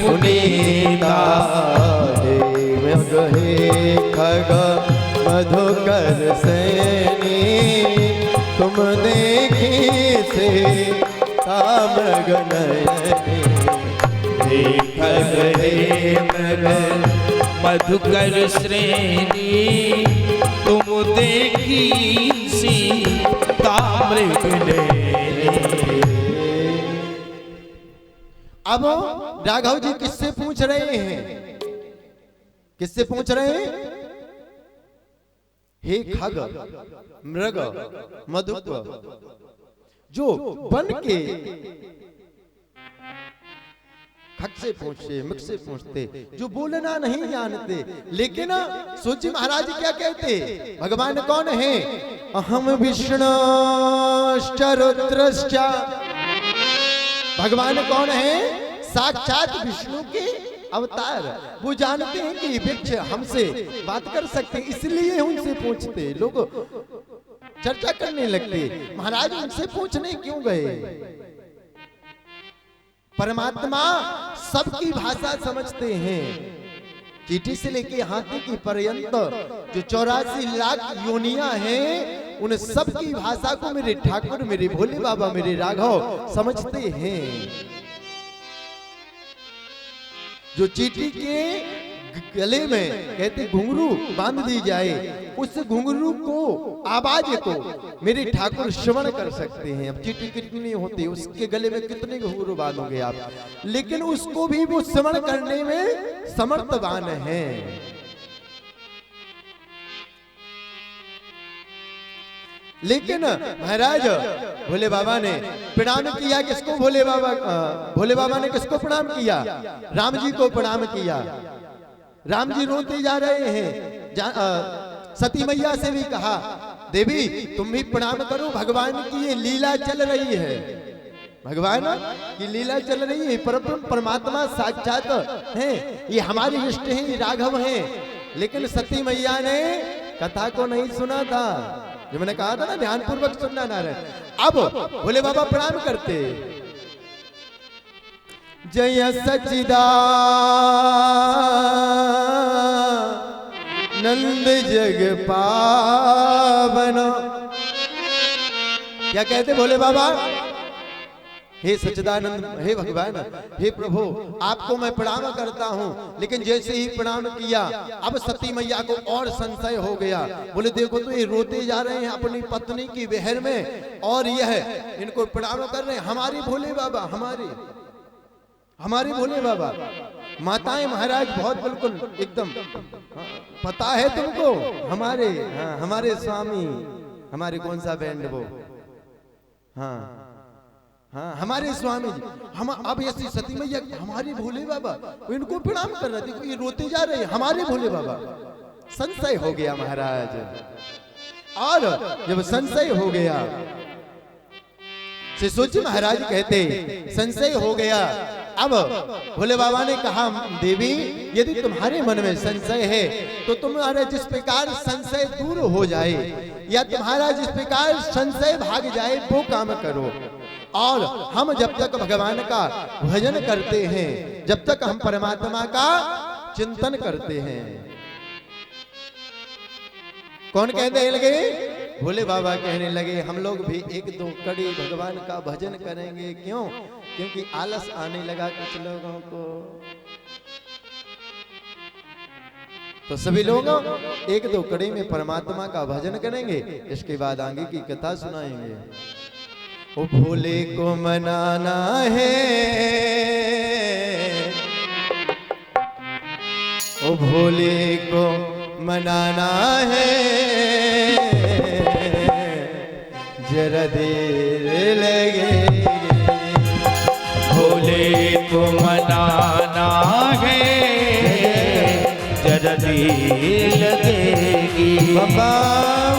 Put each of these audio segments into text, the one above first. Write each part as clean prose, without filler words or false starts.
पुनीता, हे खग मधुकर सैनी, तुम देखी से ताम्र नयनी। हे खग हे मृग मधुकर श्रेणी, तुम देखी सी ताम्र नयनी। अब राघव जी किससे पूछ रहे हैं? किससे पूछ रहे हैं? हे खग मृग मधुकर, जो बन के खग से पूछते, मृग से पूछते, जो बोलना नहीं जानते। लेकिन सोचिए महाराज क्या कहते? भगवान कौन है? अहम विष्णुश्च रुद्रश्च। भगवान कौन है? साक्षात विष्णु के अवतार। वो जानते हैं कि वृक्ष हमसे बात कर सकते, इसलिए उनसे पूछते। लोग चर्चा करने लगते, महाराज उनसे पूछने क्यों गए? परमात्मा सबकी भाषा समझते हैं। चींटी से लेके हाथी की पर्यंत जो 84 लाख योनियां हैं, उन सब की भाषा को मेरे ठाकुर, मेरे भोले बाबा, मेरे राघव समझते हैं। जो चींटी के गले में कहते घुंघरू बांध दी जाए, उस घुंघरू को, आवाज को मेरे ठाकुर श्रवण कर सकते हैं। अब चींटी कितनी होती, उसके गले में कितने घुंघरू बांधोगे आप, लेकिन उसको भी वो श्रवण करने में समर्थवान है। लेकिन महाराज भोले बाबा ने प्रणाम किया किसको? भोले बाबा ने किसको प्रणाम किया? राम जी को प्रणाम किया। राम जी रोते जा रहे हैं। सती मैया से भी कहा, देवी तुम भी प्रणाम करो, भगवान की ये लीला चल रही है। भगवान की लीला चल रही है। परमात्मा साक्षात हैं, ये हमारे इष्ट हैं, ये राघव हैं। लेकिन सती मैया ने कथा को नहीं सुना था, जो मैंने कहा था ना, ध्यान पूर्वक सुनना ना रहे। अब भोले बाबा प्रणाम करते, जय सच्चिदानंद जग पावन। क्या कहते भोले बाबा? हे सच्चिदानंद, हे भगवान, हे प्रभु, आपको मैं प्रणाम करता हूँ। लेकिन जैसे ही प्रणाम किया, अब सती मैया को और संशय हो गया। बोले देखो तो ये रोते जा रहे हैं अपनी पत्नी की विहर में, और यह इनको प्रणाम कर रहे हैं। हमारे भोले बाबा, हमारे भोले बाबा। माताएं महाराज बहुत बिल्कुल एकदम पता है तुमको, हमारे स्वामी, हमारे कौन सा बैंड वो, हाँ हमारे स्वामी जी। हम अब ऐसी सती मैया हमारे भोले बाबा, इनको प्रणाम कर रहे थे, ये रोते जा रहे हैं, हमारे भोले बाबा। संशय हो गया महाराज, और जब संशय हो गया से सोचिए महाराज कहते संशय हो गया। अब भोले बाबा ने कहा, देवी यदि तुम्हारे मन में संशय है तो तुम्हारा जिस प्रकार संशय दूर हो जाए, या तुम्हारा जिस प्रकार संशय भाग जाए, वो काम करो। और हम जब तक भगवान का भजन करते हैं, जब तक हम परमात्मा का चिंतन करते हैं। कौन कहने लगे? भोले बाबा कहने लगे, हम लोग भी एक दो कड़ी भगवान का भजन करेंगे। क्यों? क्योंकि आलस आने लगा कुछ लोगों को। तो सभी लोग एक दो कड़ी में परमात्मा का भजन करेंगे, इसके बाद आगे की कथा सुनाएंगे। ओ भोले को मनाना है, ओ भोले को मनाना है, जरा देर लगेगी। भोले को मनाना है, जरा देर लगेगी। बाबा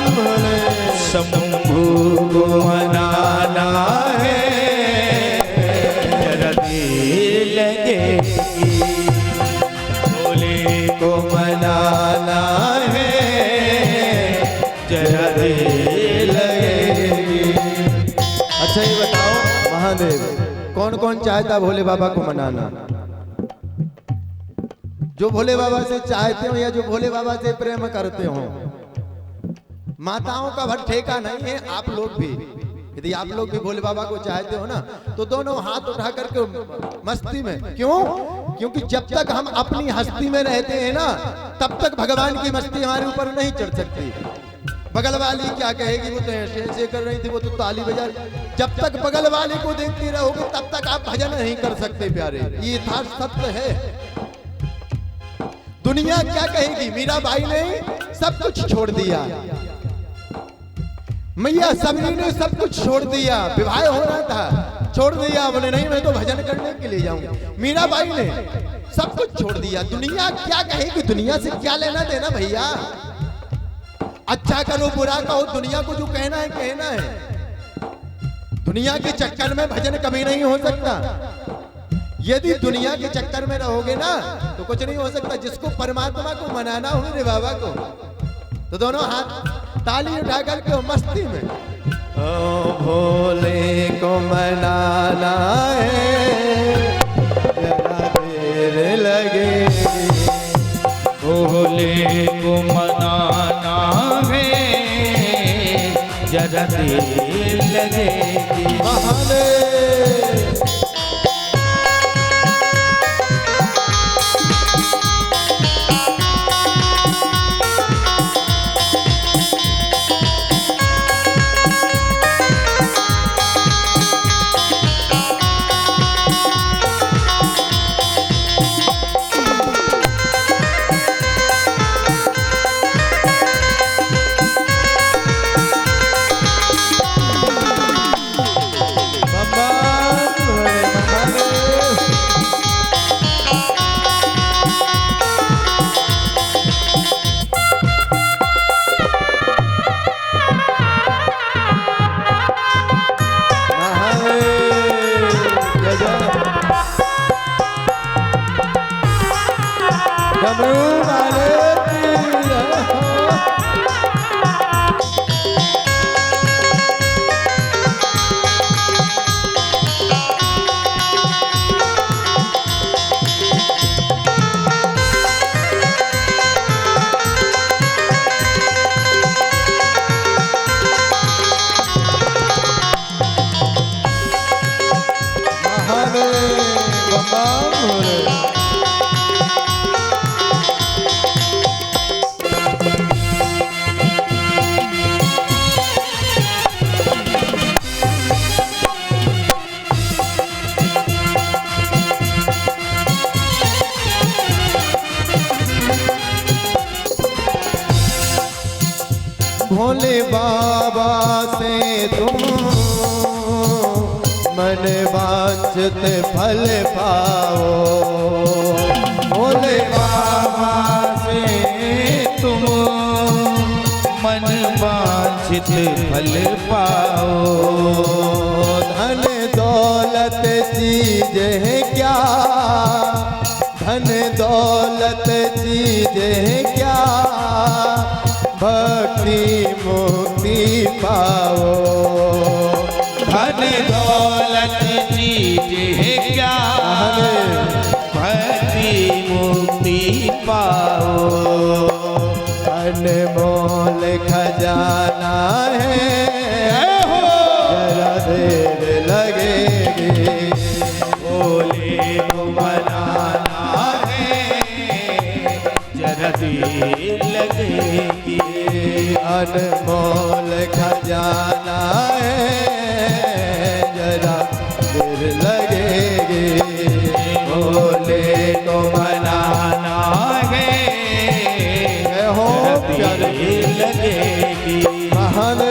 भोले शंभू को मनाना है, जरा देर लगेगी। भोले को मनाना है, जरा देर लगेगी। अच्छा ये बताओ महादेव, कौन कौन चाहता भोले बाबा को मनाना? जो भोले बाबा से चाहते हो या जो भोले बाबा से प्रेम करते हो, माताओं का भर ठेका नहीं है। आप लोग भी, यदि आप लोग भी भोले बाबा को चाहते हो ना, तो दोनों हाथ उठा करके मस्ती में। क्यों? क्योंकि जब तक हम अपनी हस्ती में रहते हैं ना, तब तक भगवान की मस्ती हमारे ऊपर नहीं चढ़ सकती। बगल वाली क्या कहेगी, वो तो ऐसे कर रही थी, वो तो ताली बजा। जब तक बगल वाले को देखते रहोगे तब तक आप भजन नहीं कर सकते प्यारे। ये यथार्थ सत्य है। दुनिया क्या कहेगी? मीराबाई ने सब कुछ छोड़ दिया, मैया सबरी ने सब कुछ छोड़ दिया, विवाह हो रहा था, छोड़ दिया। बोले नहीं, मैं तो भजन करने के लिए जाऊंगा। मीराबाई ने सब कुछ छोड़ दिया। दुनिया क्या कहेगी? दुनिया से क्या लेना देना भैया। अच्छा करो बुरा कहो, दुनिया को जो कहना है कहना है। दुनिया के चक्कर में भजन कभी नहीं हो सकता। यदि दुनिया के चक्कर में रहोगे ना तो कुछ नहीं हो सकता। जिसको परमात्मा को मनाना हो रे बाबा को, तो दोनों हाथ ताली उठा करके मस्ती में ओ भोले को मनाना है, जरा देर लगेगी। भोले को मनाना है, जरा देर लगेगी। महादेव भोले बाबा से तुम मन वांछित फल पाओ। भोले बाबा से तुम मन वांछित फल पाओ। धन दौलत चीज है क्या, धन दौलत चीज है क्या, भक्ति मुक्ति पाओ। धन दौलत चीज है क्या, भक्ति मुक्ति पाओ। अनमोल खजाना है, जरा देर लगेगी। भोले को मनाना है, जरा देर लगेगी। अनमोल खजाना है, जरा देर लगेगी। भोले को मनाना है, हो जरा देर लगेगी। महादेव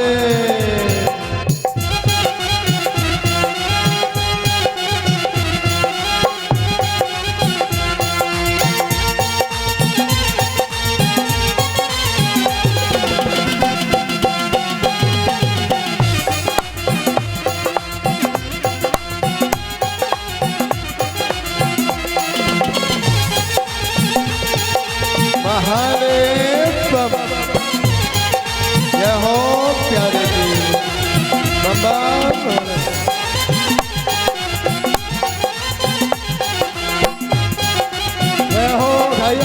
जय हो प्यारे जी बाबा। जय हो भाई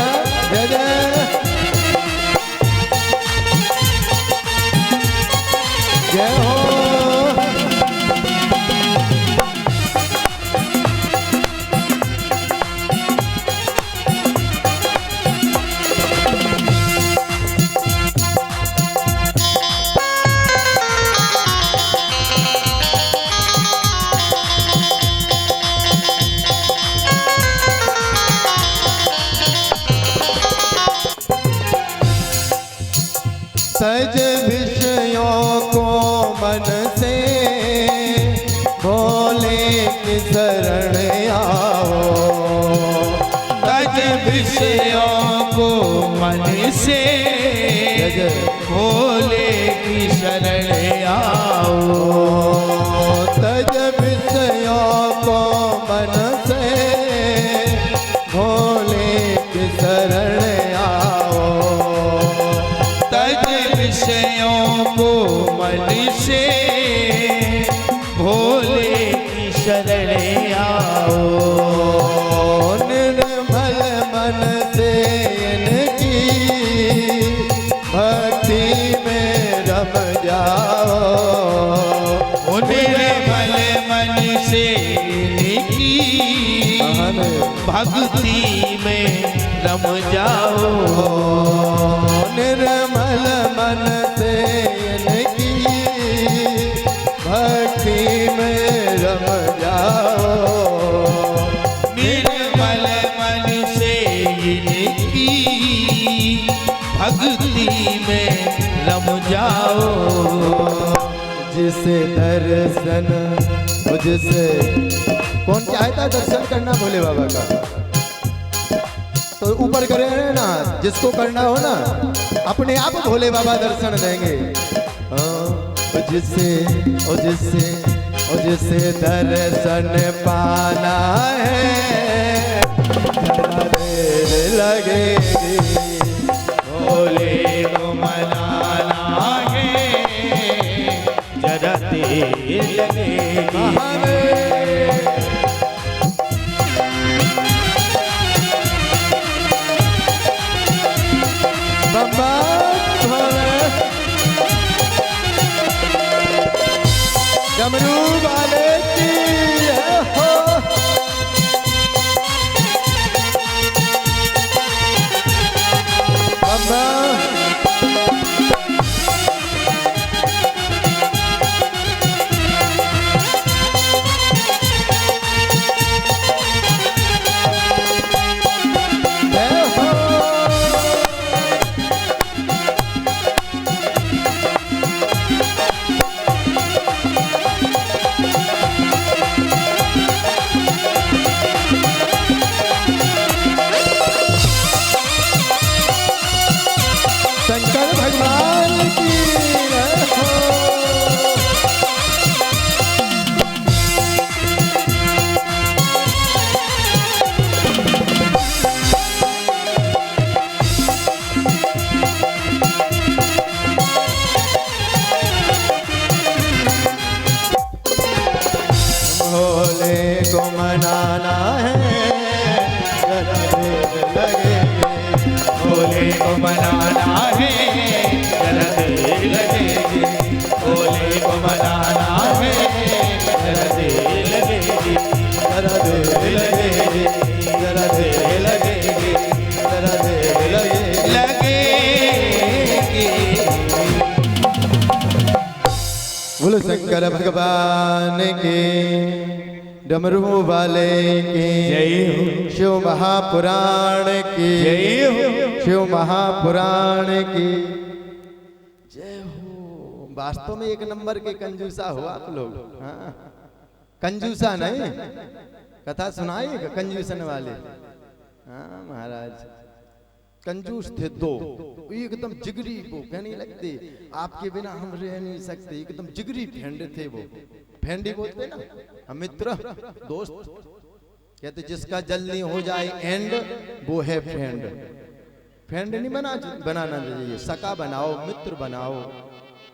तज विषयों को मन से भोले की शरण आओ। तज विषयों को मन से भोले की शरण आओ। तज विषयों को मन से भोले की शरण आओ। तज विषयों को मन से भोले की शरण आओ। निर्मल मन से इनकी भक्ति में रम जाओ। निर्मल मन से इनकी भक्ति में रम जाओ। निर्मल मन से इनकी भक्ति में रम जाओ। निर्मल मन से इनकी भक्ति में रम जाओ। जिसे दर्शन जिसे कौन चाहता दर्शन करना भोले बाबा का, तो ऊपर करे ना, जिसको करना हो ना अपने आप भोले बाबा दर्शन देंगे। जिसे दर्शन पाना है जरा देर लगेगी। भोले को मनाना है जरा देर लगेगी। बाबा डमरू वाले की हो। बाबा शंकर भगवान की हो। भोले को मनाना है जरा देर लगेगी। भोले को मनाना है जरा देर लगेगी। भोले को मनाना है जरा देर लगेगी। जरा देर लगेगी। जरा देर लगेगी। जरा देर लगेगी। बोलो शंकर भगवान के डमरू वाले की जय हो। शिव महापुराण की जय हो। शिव महापुराण की जय हो। वास्तव में एक नंबर के कंजूसा हो आप लोग। हाँ कंजूसा नहीं, कथा सुनाइएगा कंजूसन वाले। हाँ महाराज कंजूस थे दो, एकदम जिगरी, वो कहने लगते आपके बिना हम रह नहीं सकते, एकदम जिगरी फेंड थे वो। फेंडी बोलते ना हम, मित्र दोस्त कहते जिसका जल्दी हो जाए एंड वो है फ्रेंड। फ्रेंड नहीं बनाना चाहिए, सका बनाओ, मित्र बनाओ,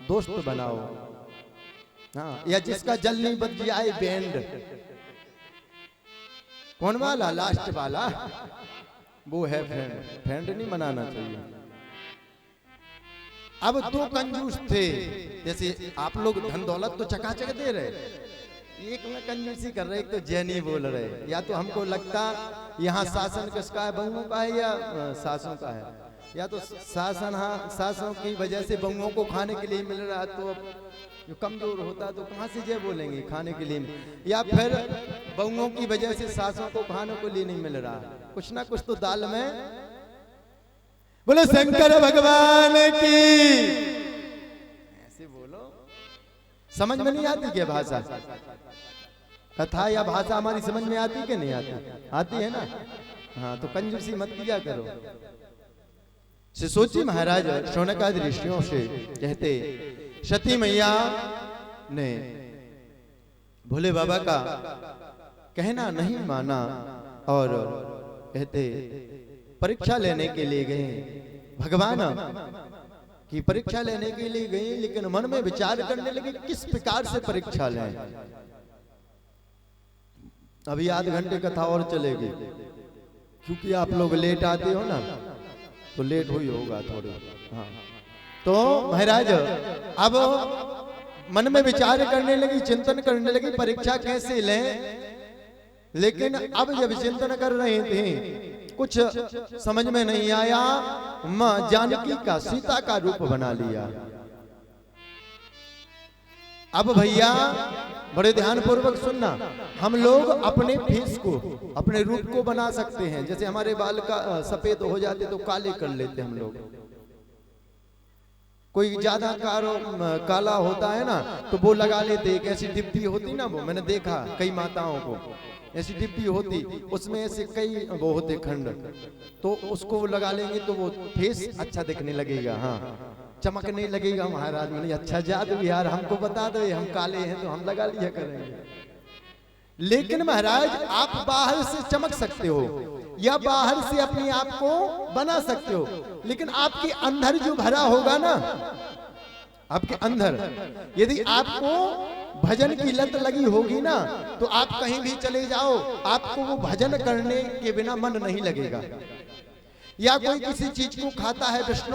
दोस्त बनाओ। हाँ या जिसका जल नहीं बच जाए बैंड। कौन वाला? लास्ट वाला वो है फ्रेंड। फ्रेंड नहीं बनाना चाहिए। अब दो कंजूस थे, जैसे आप लोग धन दौलत तो चकाचक दे रहे, एक में कंजूसी कर रहे, एक तो जैनी बोल रहे। या तो हमको लगता यहाँ शासन किसका है, बहुओं का है या सासों का है, या तो शासन हाँ सासों की वजह से बहुओं को खाने के लिए मिल रहा, तो जो कमजोर होता तो कहाँ से जय बोलेंगे खाने के लिए, या फिर बहुओं की वजह से सासों को खाने को लिए नहीं मिल रहा, कुछ ना कुछ तो दाल में। बोले शंकर भगवान की समझ में नहीं आती क्या भाषा? कथा या भाषा हमारी समझ में आती कि नहीं आती? आती है ना। हाँ, तो कंजूसी मत किया करो। सिसोची महाराज शौनकादि ऋषियों से कहते, सती मैया ने भोले बाबा का कहना नहीं माना और कहते परीक्षा लेने के लिए गए। भगवान की परीक्षा लेने के लिए गए, लेकिन मन में विचार करने लगे किस प्रकार से परीक्षा लें। अभी आध घंटे कथा और चलेगी, क्योंकि आप लोग लेट आते हो ना, तो लेट हुई होगा थोड़ी। हाँ, तो महाराज अब मन में विचार करने लगी, चिंतन करने लगी परीक्षा कैसे लें। लेकिन अब जब चिंतन कर रहे थे, कुछ समझ में नहीं आया। मां जानकी का, सीता का रूप बना लिया। अब भैया बड़े ध्यान पूर्वक सुनना, हम लोग अपने फेस को, अपने रूप को बना सकते हैं। जैसे हमारे बाल का सफेद हो जाते तो काले कर लेते हम लोग। कोई ज्यादा काला होता है ना, तो वो लगा लेते। एक ऐसी डिब्बी होती ना, वो मैंने देखा कई माताओं को, ऐसी डिब्बी होती, उसमें ऐसे कई वो होते खंड, तो उसको लगा लेंगे तो वो फेस अच्छा दिखने लगेगा। हाँ, चमकने लगेगा। महाराज मैंने अच्छा जादू यार, हमको बता दो, हम काले हैं तो हम लगा लिया करेंगे। लेकिन महाराज आप बाहर से चमक सकते हो या बाहर से अपने आप को बना सकते हो, लेकिन आपके अंदर जो भरा होगा ना, आपके अंदर यदि आपको भजन की लत लगी होगी ना, तो आप कहीं भी चले जाओ, आपको वो भजन करने के बिना मन नहीं लगेगा। या कोई किसी चीज को खाता है, विष्णु